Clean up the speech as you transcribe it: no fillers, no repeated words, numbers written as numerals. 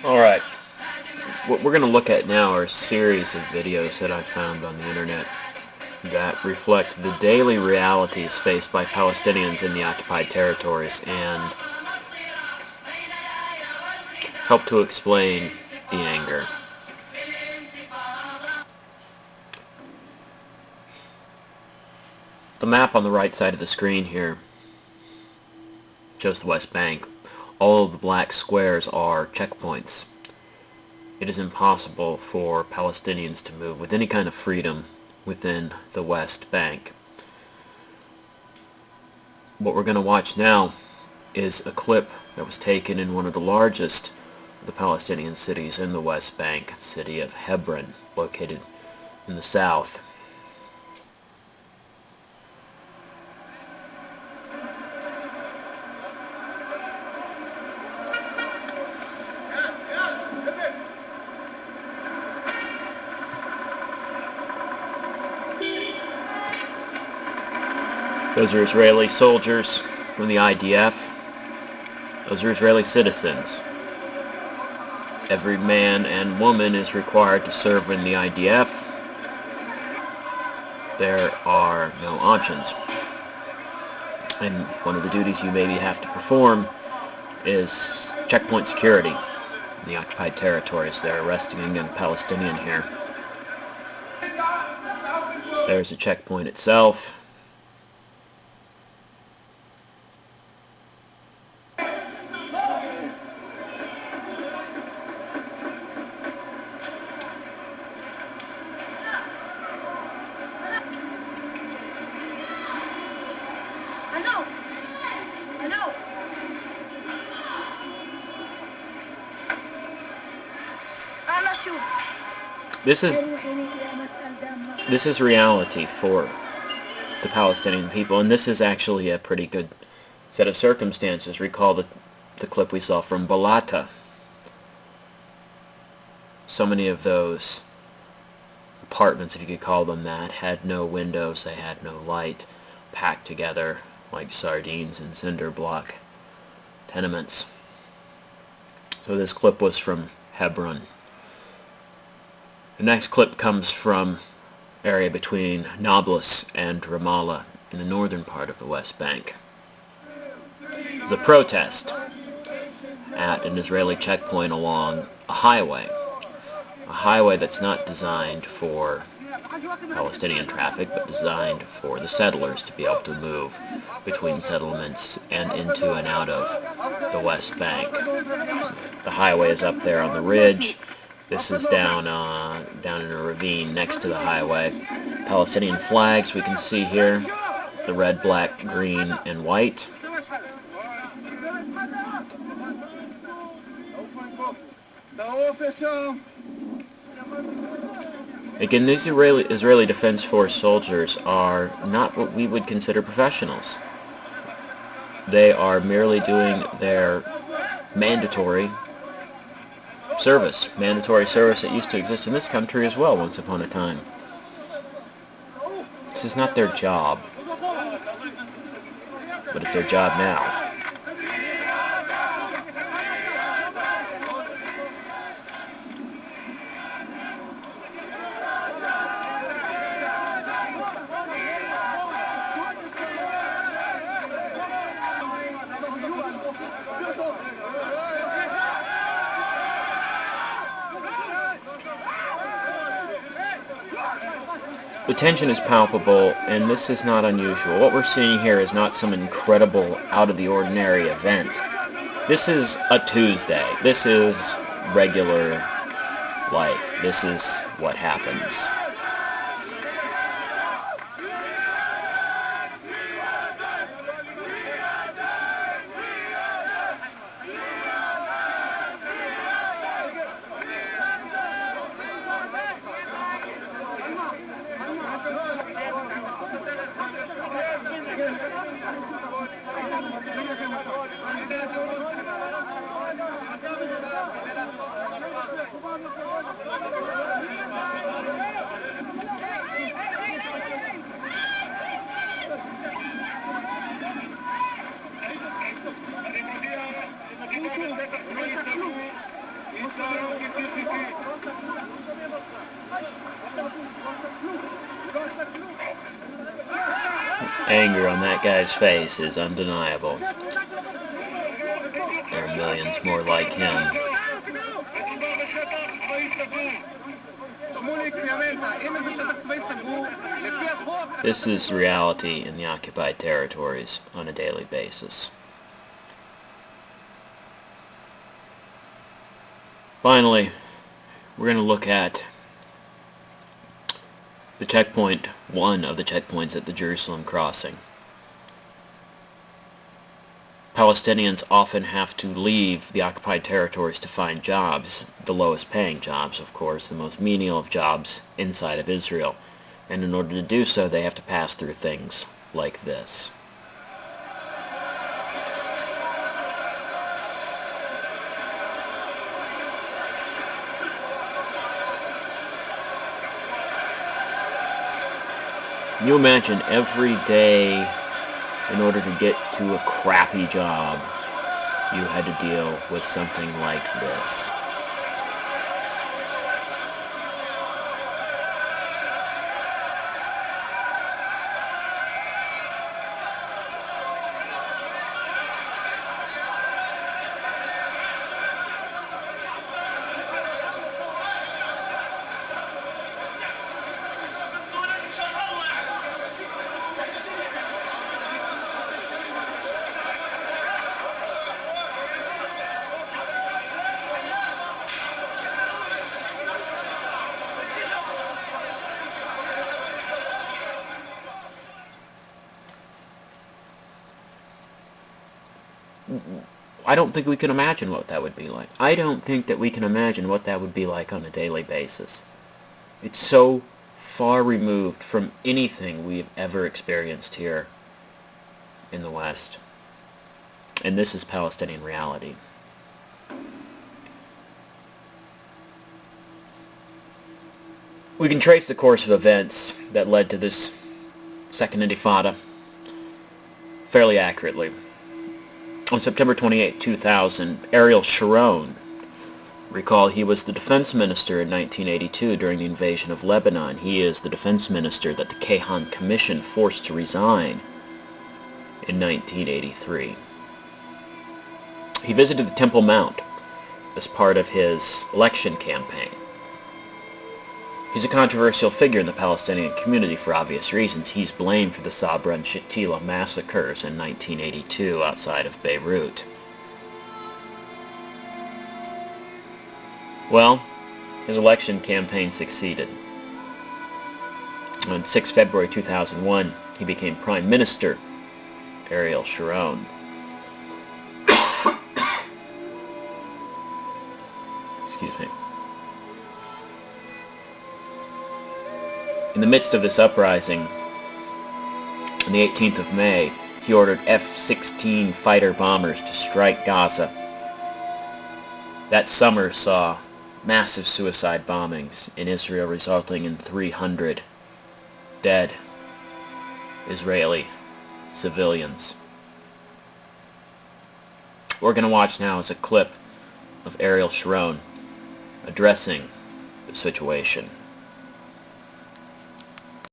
Alright, what we're going to look at now are a series of videos that I found on the internet that reflect the daily realities faced by Palestinians in the occupied territories and help to explain the anger. The map on the right side of the screen here shows the West Bank. All of the black squares are checkpoints. It is impossible for Palestinians to move with any kind of freedom within the West Bank. What we're going to watch now is a clip that was taken in one of the largest of the Palestinian cities in the West Bank, the city of Hebron, located in the south. Those are Israeli soldiers from the IDF. Those are Israeli citizens. Every man and woman is required to serve in the IDF. There are no options. And one of the duties you maybe have to perform is checkpoint security in the occupied territories. They're arresting a young Palestinian here. There's a checkpoint itself. This is reality for the Palestinian people, and this is actually a pretty good set of circumstances. Recall the clip we saw from Balata. So many of those apartments, if you could call them that, had no windows, they had no light, packed together like sardines in cinder block tenements. So this clip was from Hebron. The next clip comes from area between Nablus and Ramallah in the northern part of the West Bank. There's a protest at an Israeli checkpoint along a highway that's not designed for Palestinian traffic, but designed for the settlers to be able to move between settlements and into and out of the West Bank. The highway is up there on the ridge. This is down in a ravine next to the highway. Palestinian flags we can see here, the red, black, green, and white. Again, these Israeli Defense Force soldiers are not what we would consider professionals. They are merely doing their mandatory service that used to exist in this country as well once upon a time. This is not their job, but it's their job now. The tension is palpable, and this is not unusual. What we're seeing here is not some incredible, out-of-the-ordinary event. This is a Tuesday. This is regular life. This is what happens. Anger on that guy's face is undeniable. There are millions more like him. This is reality in the occupied territories on a daily basis. Finally, we're going to look at the checkpoint, one of the checkpoints at the Jerusalem crossing. Palestinians often have to leave the occupied territories to find jobs, the lowest paying jobs, of course, the most menial of jobs inside of Israel. And in order to do so, they have to pass through things like this. Can you imagine every day, in order to get to a crappy job, you had to deal with something like this? I don't think we can imagine what that would be like. I don't think that we can imagine what that would be like on a daily basis. It's so far removed from anything we've ever experienced here in the West. And this is Palestinian reality. We can trace the course of events that led to this Second Intifada fairly accurately. On September 28, 2000, Ariel Sharon, recall he was the defense minister in 1982 during the invasion of Lebanon. He is the defense minister that the Kehan Commission forced to resign in 1983. He visited the Temple Mount as part of his election campaign. He's a controversial figure in the Palestinian community for obvious reasons. He's blamed for the Sabra and Shatila massacres in 1982 outside of Beirut. Well, his election campaign succeeded. On 6 February 2001, he became Prime Minister, Ariel Sharon. Excuse me. In the midst of this uprising, on the 18th of May, he ordered F-16 fighter bombers to strike Gaza. That summer saw massive suicide bombings in Israel, resulting in 300 dead Israeli civilians. What we're going to watch now is a clip of Ariel Sharon addressing the situation.